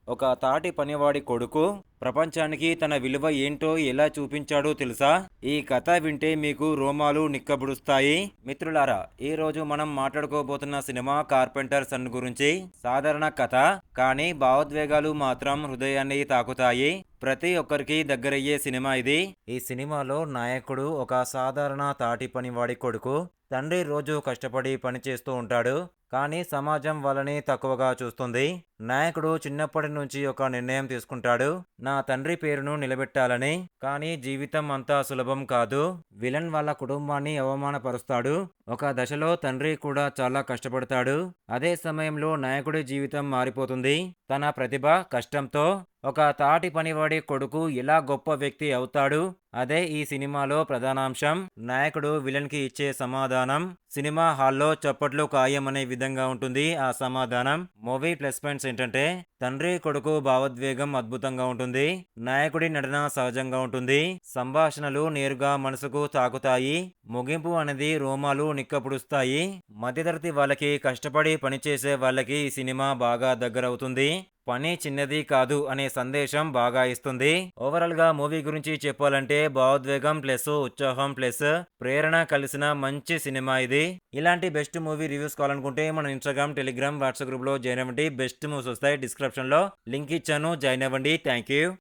ఒక తాటి పనివాడి కొడుకు ప్రపంచానికి తన విలువ ఏంటో ఎలా చూపించాడో తెలుసా? ఈ కథ వింటే మీకు రోమాలు నిక్కబుడుస్తాయి. మిత్రులారా, ఈరోజు మనం మాట్లాడుకోబోతున్న సినిమా 'కార్పెంటర్ సన్' గురించి. సాధారణ కథ, కానీ భావోద్వేగాలు మాత్రం హృదయాన్ని తాకుతాయి. ప్రతి ఒక్కరికి దగ్గరయ్యే సినిమా ఇది. ఈ సినిమాలో నాయకుడు ఒక సాధారణ తాటి పనివాడి కొడుకు. తండ్రి రోజు కష్టపడి పనిచేస్తూ ఉంటాడు, కానీ సమాజం వాళ్ళని తక్కువగా చూస్తుంది. నాయకుడు చిన్నప్పటి నుంచి ఒక నిర్ణయం తీసుకుంటాడు, నా తండ్రి పేరును నిలబెట్టాలని. కానీ జీవితం అంతా సులభం కాదు. విలన్ వాళ్ళ కుటుంబాన్ని అవమానపరుస్తాడు. ఒక దశలో తండ్రి కూడా చాలా కష్టపడతాడు. అదే సమయంలో నాయకుడి జీవితం మారిపోతుంది. తన ప్రతిభ, కష్టంతో ఒక తాటి పనివాడి కొడుకు ఎలా గొప్ప వ్యక్తి అవుతాడు? అదే ఈ సినిమాలో ప్రధానాంశం. నాయకుడు విలన్ కి ఇచ్చే సమాధానం సినిమా హాల్లో చప్పట్లు ఖాయమనే విధంగా ఉంటుంది. ఆ సమాధానం. మూవీ ప్లస్ పాయింట్స్ ఏంటంటే, తండ్రి కొడుకు భావోద్వేగం అద్భుతంగా ఉంటుంది. నాయకుడి నటన సహజంగా ఉంటుంది. సంభాషణలు నేరుగా మనసుకు తాకుతాయి. ముగింపు అనేది రోమాలు నిక్కపుడుస్తాయి. మధ్యతరగతి వాళ్ళకి, కష్టపడి పనిచేసే వాళ్ళకి ఈ సినిమా బాగా దగ్గరవుతుంది. పని చిన్నది కాదు అనే సందేశం బాగా ఇస్తుంది. ఓవరాల్ గా మూవీ గురించి చెప్పాలంటే భావోద్వేగం ప్లస్ ఉత్సాహం ప్లస్ ప్రేరణ కలిసిన మంచి సినిమా ఇది. ఇలాంటి బెస్ట్ మూవీ రివ్యూస్ కావాలనుకుంటే మన ఇన్స్టాగ్రామ్, టెలిగ్రామ్, వాట్సాప్ గ్రూప్ లో జాయిన్ అవ్వండి. బెస్ట్ మూవీస్ వస్తాయి. డిస్క్రిప్షన్ లో లింక్ ఇచ్చాను, జాయిన్ అవ్వండి. Thank you.